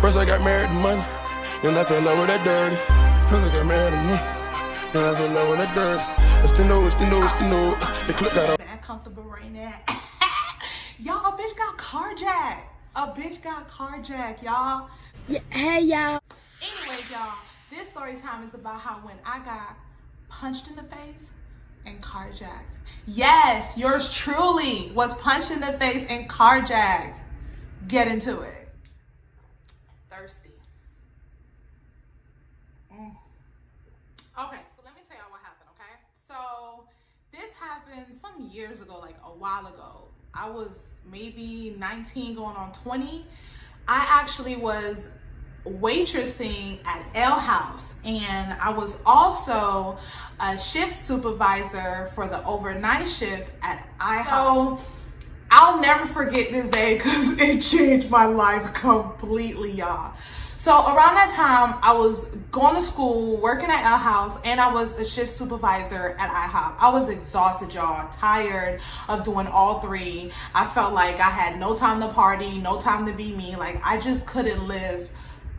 First I got married to money, then I fell in love with that dirty. First I got married to money, then I fell in love with that dirty. It's the no. The clip got up. I'm comfortable right now. Y'all, a bitch got carjacked. A bitch got carjacked, y'all. Yeah, hey, y'all. Anyways, y'all, this story time is about how when I got punched in the face and carjacked. Yes, yours truly was punched in the face and carjacked. Get into it. Thirsty. Okay, so let me tell y'all what happened, okay? So this happened some years ago, like a while ago. I was maybe 19 going on 20. I actually was waitressing at Ale House, and I was also a shift supervisor for the overnight shift at IHOP. So I'll never forget this day because it changed my life completely, y'all. So around that time, I was going to school, working at Ale House, and I was a shift supervisor at IHOP. I was exhausted, y'all, tired of doing all three. I felt like I had no time to party, no time to be me. Like, I just couldn't live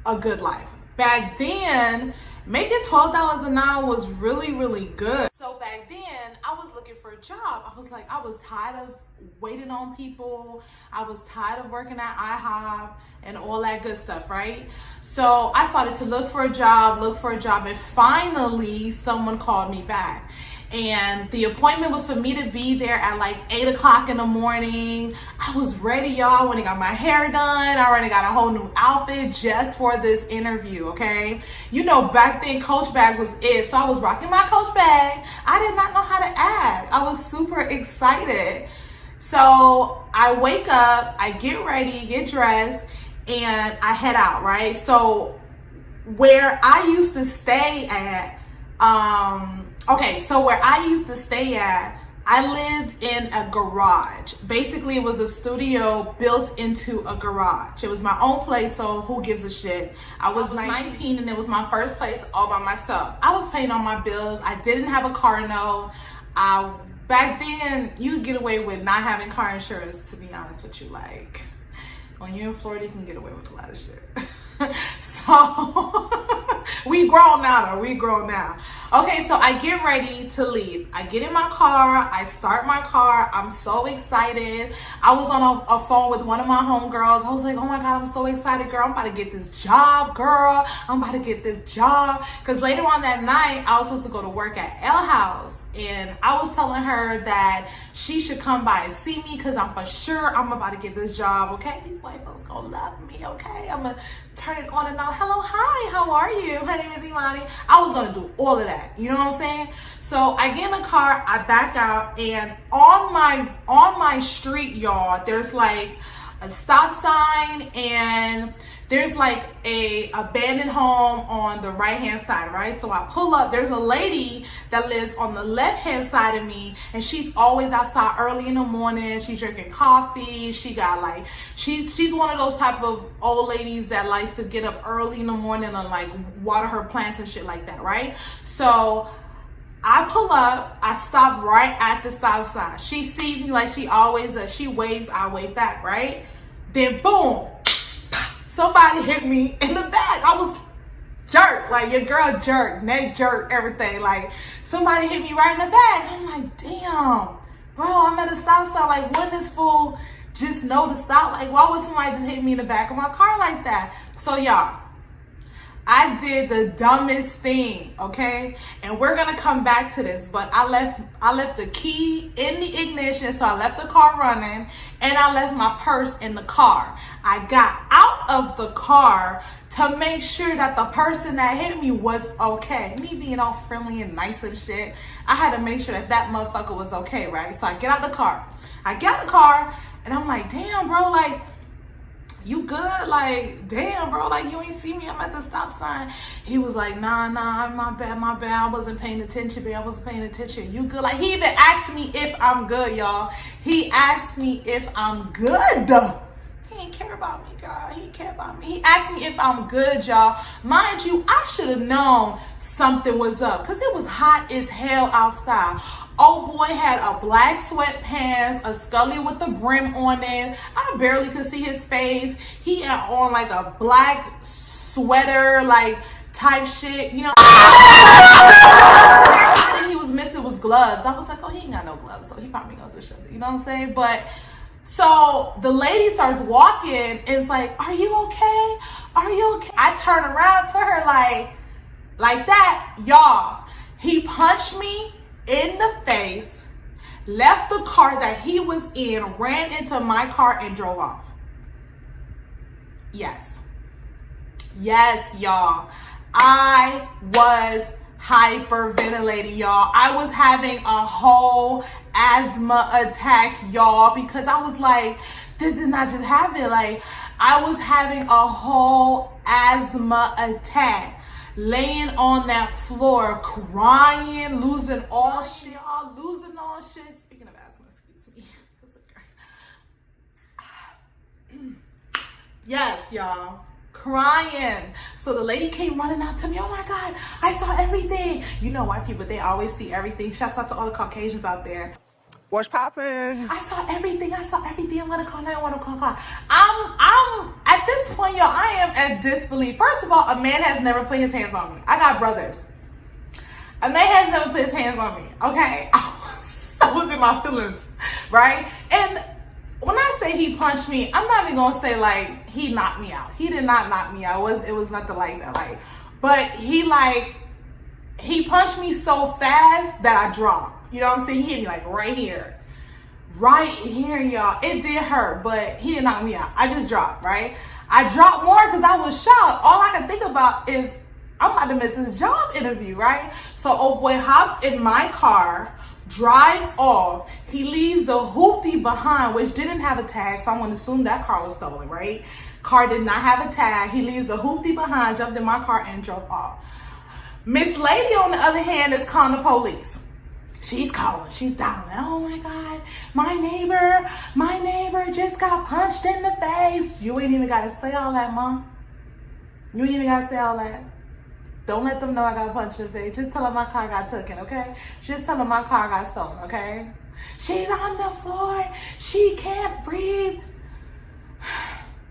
a good life. Back then, making $12 an hour was really, really good. So back then, I was looking for a job. I was like, I was tired of waiting on people. I was tired of working at IHOP and all that good stuff, right? So I started to look for a job, and finally someone called me back. And the appointment was for me to be there at like 8 o'clock in the morning. I was ready, y'all. I already got my hair done. I already got a whole new outfit just for this interview, okay? You know, back then, Coach bag was it. So I was rocking my Coach bag. I did not know how to act. I was super excited. So I wake up, I get ready, get dressed, and I head out, right? So where I used to stay at, where I used to stay at, I lived in a garage. Basically, it was a studio built into a garage. It was my own place, so who gives a shit? I was 19 and it was my first place all by myself. I was paying all my bills. I didn't have a car note. Back then, you could get away with not having car insurance, to be honest with you. Like, when you're in Florida, you can get away with a lot of shit. So, we grown now though, we grown now. Okay, so I get ready to leave. I get in my car, I start my car, I'm so excited. I was on a phone with one of my homegirls. I was like, oh my God, I'm so excited, girl. I'm about to get this job, girl. I'm about to get this job. Because later on that night, I was supposed to go to work at Ale House. And I was telling her that she should come by and see me because I'm for sure I'm about to get this job, okay? These white folks gonna love me, okay? I'm gonna turn it on and on. Hello, hi, how are you? My name is Imani. I was gonna do all of that, you know what I'm saying? So I get in the car, I back out, and on my street, y'all, there's like a stop sign and there's like a abandoned home on the right hand side, right? So I pull up, there's a lady that lives on the left hand side of me, and she's always outside early in the morning. She's drinking coffee. She got like, she's one of those type of old ladies that likes to get up early in the morning and like water her plants and shit like that, right? So I pull up, I stop right at the stop sign. She sees me like she always does. She waves, I wave back, right? Then boom, somebody hit me in the back. I was jerked, like your girl jerked, neck jerked, everything. Like somebody hit me right in the back. I'm like, damn, bro, I'm at a stop sign. Like, wouldn't this fool just know to stop? Like, why would somebody just hit me in the back of my car like that? So y'all, I did the dumbest thing, okay? And we're gonna come back to this, but I left the key in the ignition, so I left the car running, and I left my purse in the car. I got out of the car to make sure that the person that hit me was okay. Me being all friendly and nice and shit, I had to make sure that that motherfucker was okay, right? So I get out the car. And I'm like, damn, bro, like, you good? Like, damn, bro, like, you ain't see me, I'm at the stop sign. He was like, nah, my bad, I wasn't paying attention, babe, I wasn't paying attention. You good? Like, he even asked me if I'm good, y'all. He asked me if I'm good. He ain't care about me, girl. He care about me. He asked me if I'm good, y'all. Mind you, I should have known something was up because it was hot as hell outside. Old boy had a black sweatpants, a scully with the brim on it. I barely could see his face. He had on like a black sweater, like type shit, you know. The thing he was missing was gloves. I was like, oh, he ain't got no gloves, so he probably gonna do shit. You know what I'm saying? But so the lady starts walking and it's like, are you okay? Are you okay? I turn around to her like that, y'all. He punched me in the face, left the car that he was in, ran into my car and drove off. Yes, y'all. I was hyperventilating, y'all. I was having a whole asthma attack, y'all, because I was like, this is not just happening. Like, I was having a whole asthma attack, laying on that floor, crying, losing all shit, y'all, losing all shit. Speaking of asthma, excuse me. Yes, y'all. Crying. So the lady came running out to me. Oh my God, I saw everything. You know white people, they always see everything. Shouts out to all the Caucasians out there. What's poppin'? I saw everything. I'm gonna call 911. I'm at this point, y'all, I am at disbelief. First of all, a man has never put his hands on me. I got brothers. A man has never put his hands on me, okay? I was in my feelings, right? And when I say he punched me, I'm not even gonna say like he knocked me out. He did not knock me out. It was nothing like that. Like, but he punched me so fast that I dropped. You know what I'm saying? He hit me like right here, y'all. It did hurt, but he didn't knock me out. I just dropped, right? I dropped more because I was shocked. All I could think about is I'm about to miss his job interview, right? So old boy hops in my car, drives off. He leaves the hoopty behind, which didn't have a tag, so I'm gonna assume that car was stolen, right? Car did not have a tag. He leaves the hoopty behind, jumped in my car, and drove off. Miss Lady, on the other hand, is calling the police. She's calling, she's dialing. Oh my God, my neighbor just got punched in the face. You ain't even gotta say all that, Mom. You ain't even gotta say all that. Don't let them know I got punched in the face. Just tell them my car got taken, okay? Just tell them my car got stolen, okay? She's on the floor. She can't breathe.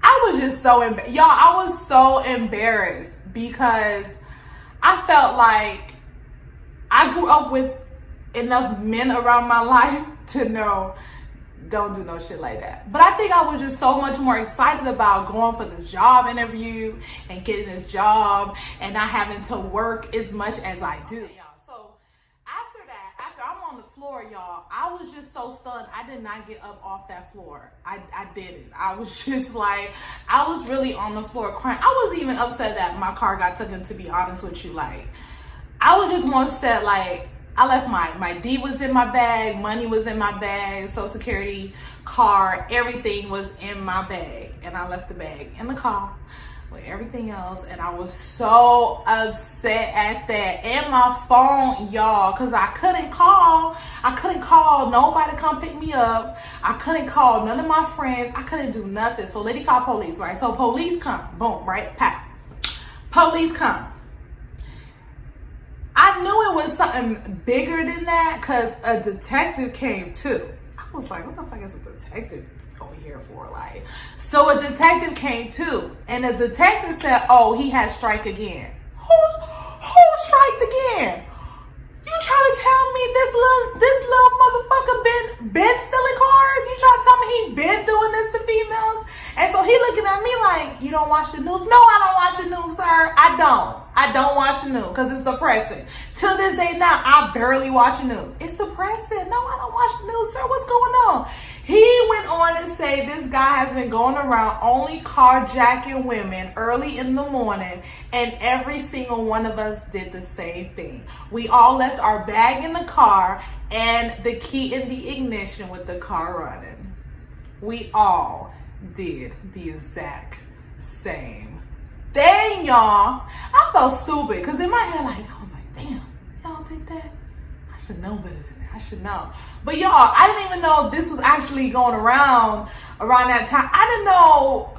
I was just so embarrassed. Y'all, I was so embarrassed because I felt like I grew up with enough men around my life to know don't do no shit like that. But I think I was just so much more excited about going for this job interview and getting this job and not having to work as much as I do. So after that, after I'm on the floor, y'all, I was just so stunned. I did not get up off that floor. I didn't. I was just like, I was really on the floor crying. I wasn't even upset that my car got taken, to be honest with you. Like, I was just more upset, like, I left my D was in my bag, money was in my bag, Social Security card, everything was in my bag. And I left the bag in the car with everything else. And I was so upset at that. And my phone, y'all, because I couldn't call nobody to come pick me up. I couldn't call none of my friends. I couldn't do nothing. So lady called police, right? So police come, boom, right? Pow. Police come. I knew it was something bigger than that because a detective came too. I was like, what the fuck is a detective over here for? Like, so a detective came too. And the detective said, oh, he has strike again. Who striked again? You trying to tell me this little motherfucker been stealing cars? You trying to tell me he been doing this to females? And so he looking at me like, you don't watch the news? No, I don't watch the news, sir. I don't watch the news because it's depressing. Till this day now, I barely watch the news. It's depressing. No, I don't watch the news, sir. What's going on? He went on and say this guy has been going around only carjacking women early in the morning, and every single one of us did the same thing. We all left our bag in the car and the key in the ignition with the car running. We all did the exact same thing, y'all. I felt stupid because in my head, like, I was like, damn, y'all did that? I should know better than that. I should know. But y'all, I didn't even know this was actually going around that time. I didn't know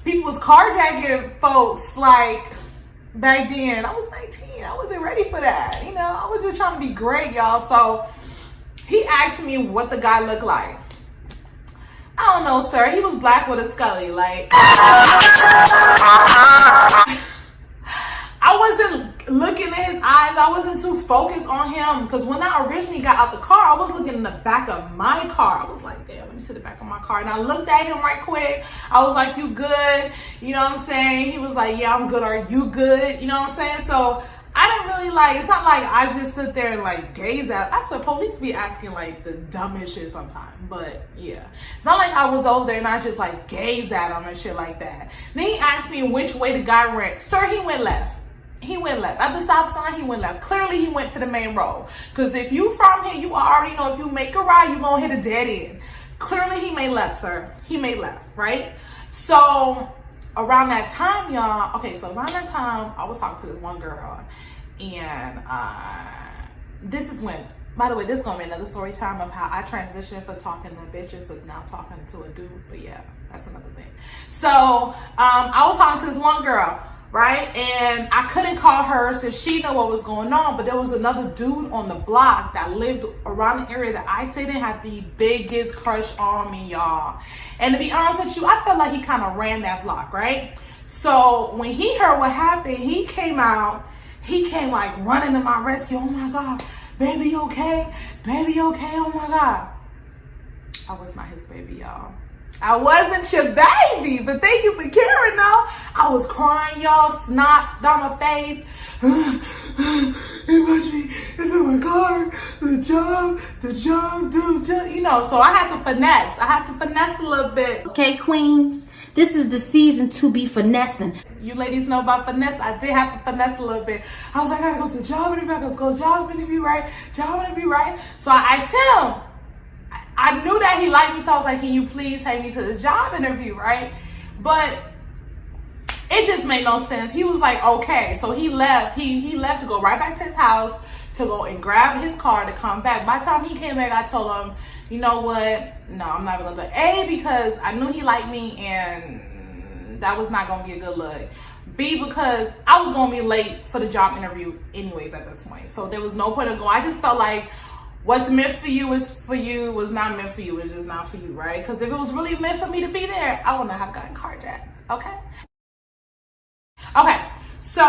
people was carjacking folks like back then. I was 19. I wasn't ready for that. You know, I was just trying to be great, y'all. So he asked me what the guy looked like. I don't know, sir. He was black with a scully. Like, I wasn't looking at his eyes. I wasn't too focused on him. Because when I originally got out the car, I was looking in the back of my car. I was like, damn, let me see the back of my car. And I looked at him right quick. I was like, you good? You know what I'm saying? He was like, yeah, I'm good. Are you good? You know what I'm saying? So I didn't really like, it's not like I just stood there and like gaze at. I swear police be asking like the dumbest shit sometimes. But yeah, it's not like I was over there and I just like gaze at him and shit like that. Then he asked me which way the guy went. Sir, he went left. He went left. At the stop sign, he went left. Clearly, he went to the main road. Because if you from here, you already know if you make a right, you're going to hit a dead end. Clearly, he made left, sir. He made left, right? So, around that time, y'all, okay, so around that time, I was talking to this one girl. And this is when, by the way, this is going to be another story time of how I transitioned from talking to bitches to now talking to a dude. But yeah, that's another thing. So, I was talking to this one girl. Right? And I couldn't call her so she know what was going on, but there was another dude on the block that lived around the area that I stayed in, had the biggest crush on me, y'all. And to be honest with you, I felt like he kind of ran that block, right? So when he heard what happened, he came out, he came like running to my rescue. Oh my God, baby, you okay? Baby, you okay? Oh my God. I was not his baby, y'all. I wasn't your baby, but thank you for caring, though. I was crying, y'all, snot down my face. He punched me into my car, the job, dude, you know, so I had to finesse. I had to finesse a little bit. Okay, queens, this is the season to be finessing. You ladies know about finesse. I did have to finesse a little bit. I was like, I gotta go to the job interview. I gotta go to the job interview, right? So I asked him. I knew that he liked me, so I was like, can you please take me to the job interview, right? But it just made no sense. He was like, okay. So he left. He left to go right back to his house to go and grab his car to come back. By the time he came back, I told him, you know what? No, I'm not going to do it. A, because I knew he liked me and that was not going to be a good look. B, because I was going to be late for the job interview anyways at this point. So there was no point in going. I just felt like what's meant for you is for you, was not meant for you, it's just not for you, right? Because if it was really meant for me to be there, I wouldn't have gotten carjacked, okay? Okay, so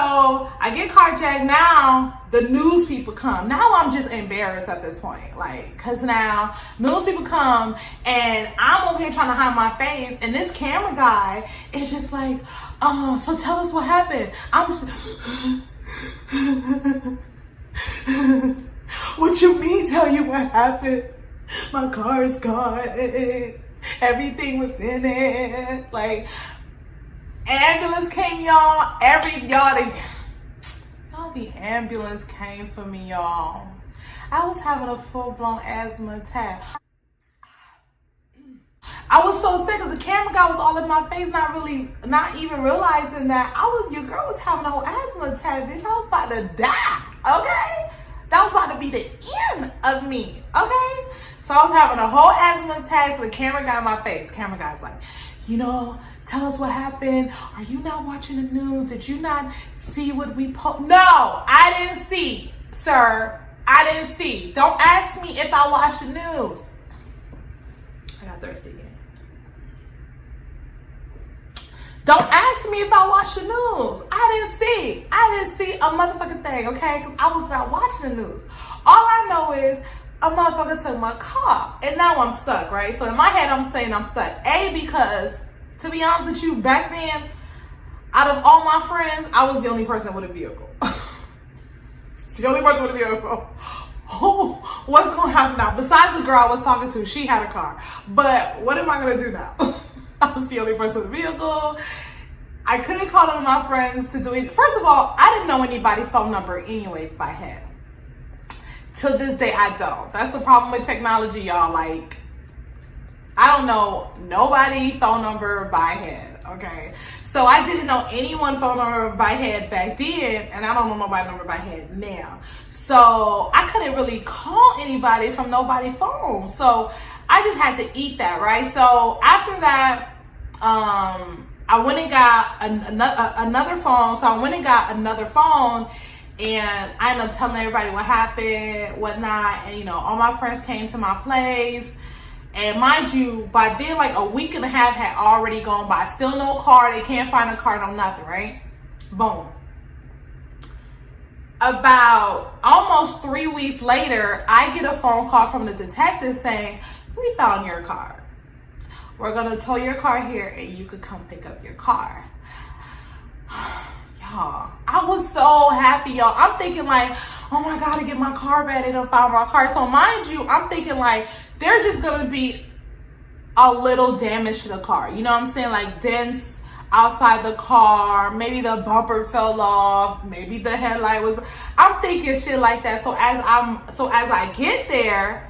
I get carjacked. Now the news people come. Now I'm just embarrassed at this point, like, because now news people come and I'm over here trying to hide my face, and this camera guy is just like, so tell us what happened. I'm just... What you mean tell you what happened? My car's gone. Everything was in it. Like, ambulance came, y'all. The ambulance came for me, y'all. I was having a full-blown asthma attack. I was so sick because the camera guy was all in my face, not even realizing that your girl was having a whole asthma attack, bitch. I was about to die, okay? That was about to be the end of me, okay? So I was having a whole asthma attack, so the camera guy in my face. Camera guy's like, you know, tell us what happened. Are you not watching the news? Did you not see what we post? No, I didn't see, sir. I didn't see. Don't ask me if I watch the news. I got thirsty again. Don't ask me if I watch the news. I didn't see a motherfucking thing, okay? Because I was not watching the news. All I know is a motherfucker took my car. And now I'm stuck, right? So in my head, I'm saying I'm stuck. A, because, to be honest with you, back then, out of all my friends, I was the only person with a vehicle. The only person with a vehicle. Oh, what's going to happen now? Besides the girl I was talking to, she had a car. But what am I going to do now? I was the only person with a vehicle. I couldn't call on my friends to do it. First of all, I didn't know anybody's phone number anyways by head. To this day, I don't. That's the problem with technology, y'all. Like, I don't know nobody's phone number by head. okay? So I didn't know anyone's phone number by head back then, and I don't know nobody's number by head now. So I couldn't really call anybody from nobody's phone. So I just had to eat that, right? So after that, I went and got another phone. So I went and got another phone, and I ended up telling everybody what happened, whatnot. And, you know, all my friends came to my place. And mind you, by then, like a week and a half had already gone by. Still no car. They can't find a car, no nothing, right? Boom. About almost 3 weeks later, I get a phone call from the detective saying, we found your car. We're going to tow your car here and you could come pick up your car. Y'all, I was so happy, y'all. I'm thinking like, oh my God, to get my car back. They done found my car. So mind you, I'm thinking like, they're just going to be a little damage to the car. You know what I'm saying? Like dents outside the car. Maybe the bumper fell off. Maybe the headlight was, I'm thinking shit like that. So as I get there,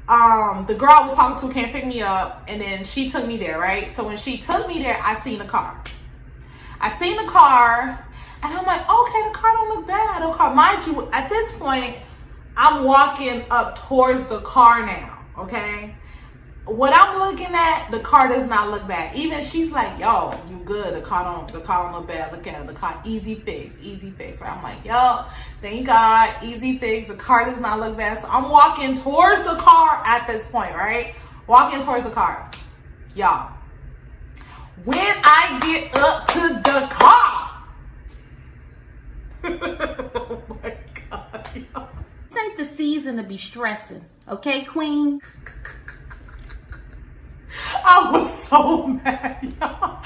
the girl I was talking to came pick me up, and then she took me there, right? So when she took me there, I seen the car. And I'm like, okay, the car don't look bad. The car, mind you, at this point, I'm walking up towards the car now, okay? What I'm looking at, the car does not look bad. Even she's like, yo, you good. The car don't look bad. Look at it. The car, easy fix, right? I'm like, yo, thank God, easy fix. The car does not look bad. So I'm walking towards the car at this point, right? Walking towards the car. Y'all, when I get up to the car, oh my God, y'all. This ain't the season to be stressing, okay, queen? I was so mad, y'all.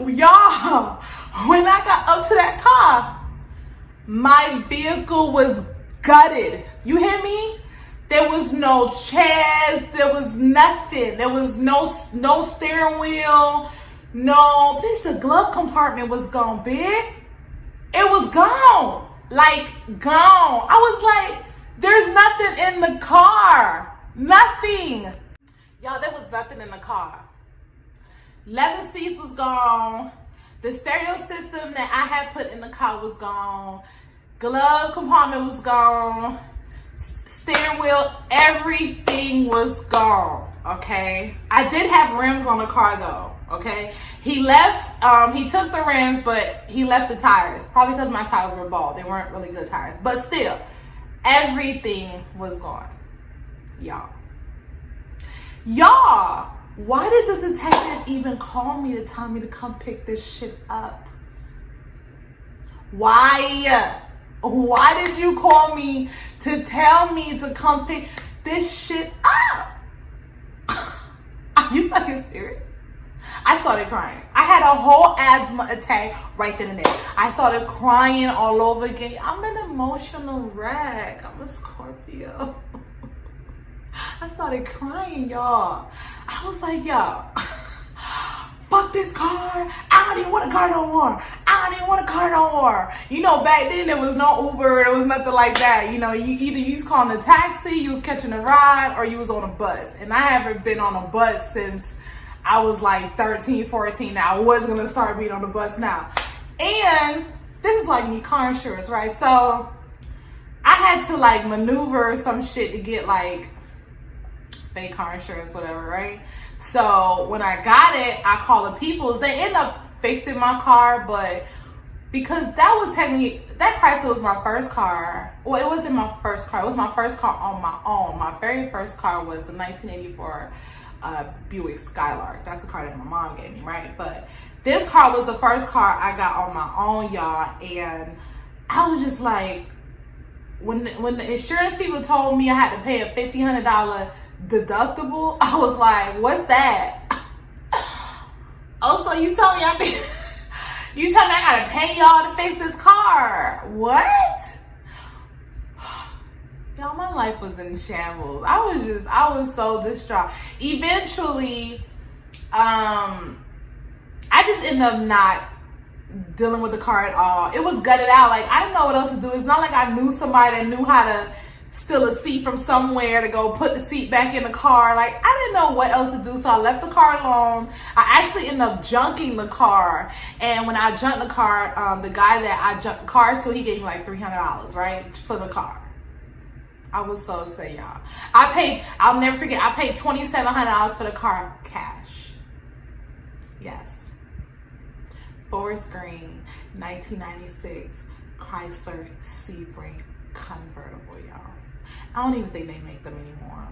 Y'all, when I got up to that car, my vehicle was gutted. You hear me? There was no chairs. There was nothing. There was no steering wheel. No, bitch, the glove compartment was gone, bitch. It was gone. Like, gone. I was like, there's nothing in the car. Nothing. Y'all, there was nothing in the car. Leather seats was gone. The stereo system that I had put in the car was gone. Glove compartment was gone. Steering wheel, everything was gone, okay? I did have rims on the car though, okay? He took the rims, but he left the tires. Probably because my tires were bald. They weren't really good tires. But still, everything was gone, y'all. Y'all, why did the detective even call me to tell me to come pick this shit up? Why? Why did you call me to tell me to come pick this shit up? Are you fucking serious? I started crying. I had a whole asthma attack right then and there. I started crying all over again. I'm an emotional wreck. I'm a Scorpio. I started crying, y'all. I was like, yo, fuck this car. I don't even want a car no more. I don't even want a car no more. You know, back then there was no Uber. There was nothing like that. You know, you was calling a taxi, you was catching a ride, or you was on a bus. And I haven't been on a bus since I was like 13, 14. Now I was going to start being on the bus now. And this is like me car insurance, right? So I had to like maneuver some shit to get like fake car insurance, whatever, right? So when I got it, I called the Peoples. They ended up fixing my car, but because that was technically, that Chrysler was my first car. Well, it wasn't my first car. It was my first car on my own. My very first car was a 1984 Buick Skylark. That's the car that my mom gave me, right? But this car was the first car I got on my own, y'all. And I was just like, when the insurance people told me I had to pay a $1,500 deductible, I was like, what's that? Oh, so you tell me I gotta pay y'all to fix this car? What? Y'all, my life was in shambles. I was so distraught. Eventually, I just ended up not dealing with the car at all. It was gutted out. Like, I didn't know what else to do. It's not like I knew somebody that knew how to steal a seat from somewhere to go put the seat back in the car. Like, I didn't know what else to do, so I left the car alone. I actually ended up junking the car, and when I junked the car, the guy that I junked the car to, he gave me like $300, right, for the car. I was so upset, y'all. I'll never forget, I paid $2,700 for the car cash. Yes. Forest Green, 1996 Chrysler Sebring convertible, y'all. I don't even think they make them anymore.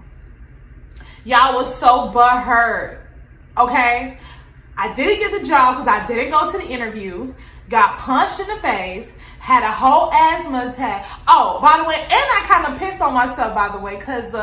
Y'all was so butthurt, okay? I didn't get the job because I didn't go to the interview, got punched in the face, had a whole asthma attack. Oh, by the way, and I kind of pissed on myself, by the way, because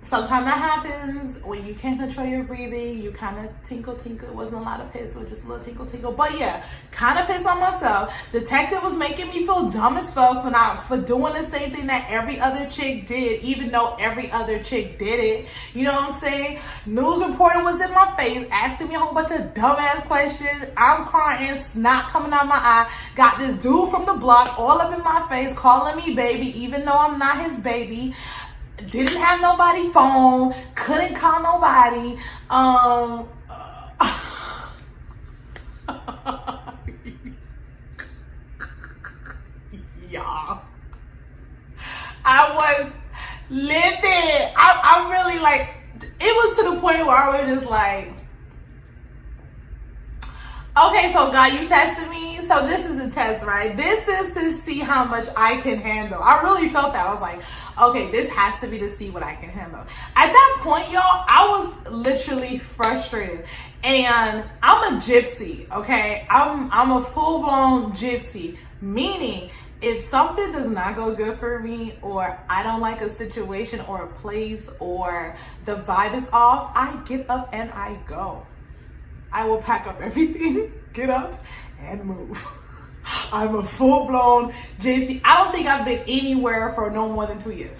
sometimes that happens when you can't control your breathing. You kind of tinkle. It wasn't a lot of piss, or just a little tinkle. But yeah, kind of pissed on myself. Detective was making me feel dumb as fuck for doing the same thing that every other chick did, even though every other chick did it. You know what I'm saying? News reporter was in my face, asking me a whole bunch of dumbass questions. I'm crying, snot coming out my eye. Got this dude from the block all up in my face, calling me baby, even though I'm not his baby. Didn't have nobody phone, couldn't call nobody. Y'all, I was livid. I'm really like, it was to the point where I was just like, okay, so God, you tested me. So this is a test, right? This is to see how much I can handle. I really felt that. I was like, okay, this has to be to see what I can handle. At that point, y'all, I was literally frustrated. And I'm a gypsy, okay? I'm a full-blown gypsy, meaning if something does not go good for me, or I don't like a situation or a place, or the vibe is off, I get up and I go. I will pack up everything, get up, and move. I'm a full-blown gypsy. I don't think I've been anywhere for no more than 2 years.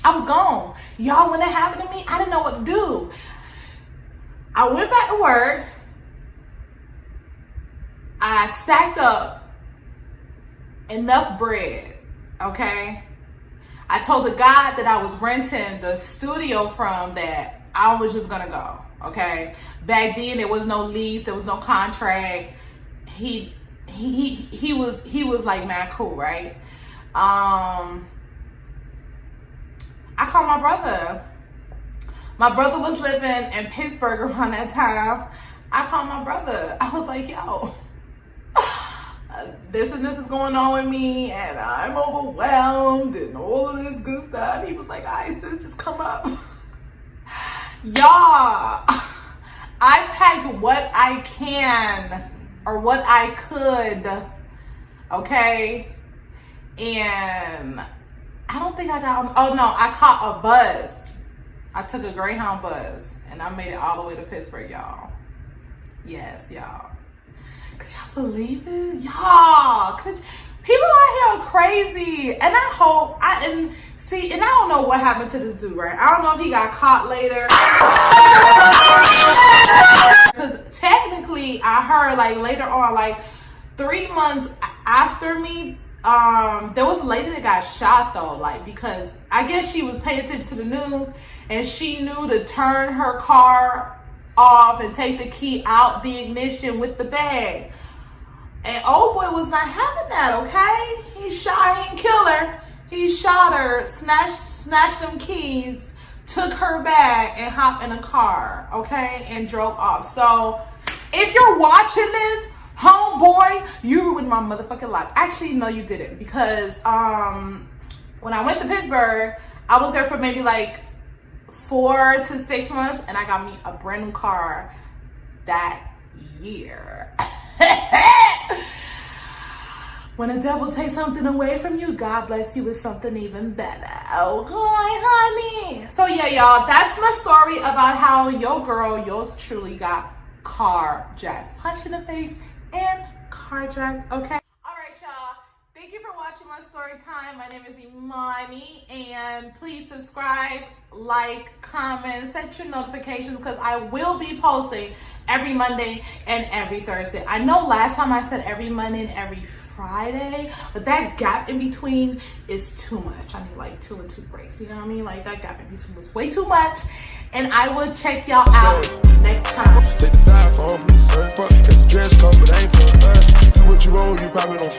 I was gone. Y'all, when that happened to me, I didn't know what to do. I went back to work. I stacked up enough bread, okay? I told the guy that I was renting the studio from that I was just gonna go. Okay, back then there was no lease, there was no contract. He was like mad cool, right? I called my brother. My brother was living in Pittsburgh around that time. I called my brother. I was like, yo, this and this is going on with me, and I'm overwhelmed and all of this good stuff. He was like, all right, sis, just come up. Y'all, I packed what I can or what I could, okay? And I don't think I got, oh no, I caught a bus. I took a Greyhound bus and I made it all the way to Pittsburgh, y'all. Yes, y'all. Could y'all believe it? Y'all, people out here are crazy. And I hope, and I don't know what happened to this dude, right? I don't know if he got caught later. Because technically, I heard like later on, like 3 months after me, there was a lady that got shot though, like, because I guess she was paying attention to the news and she knew to turn her car off and take the key out the ignition with the bag. And old boy was not having that, okay? He didn't kill her. He shot her, snatched them keys, took her bag, and hopped in a car, okay? And drove off. So, if you're watching this, homeboy, you ruined my motherfucking life. Actually, no, you didn't. Because when I went to Pittsburgh, I was there for maybe like 4 to 6 months, and I got me a brand new car that year. When the devil takes something away from you, God bless you with something even better. Okay, honey. So yeah, y'all, that's my story about how your girl, yours truly, got carjacked. Punched in the face and carjacked, okay? All right, y'all. Thank you for watching my story time. My name is Imani, and please subscribe, like, comment, set your notifications, because I will be posting every Monday and every Thursday. I know last time I said every Monday and every Friday, but that gap in between is too much. I need like 2 and 2 breaks, you know what I mean? Like that gap in between was way too much. And I will check y'all out next time. Take the side for me, surf up. It's a dress code, but ain't for us. Do what you want, you probably don't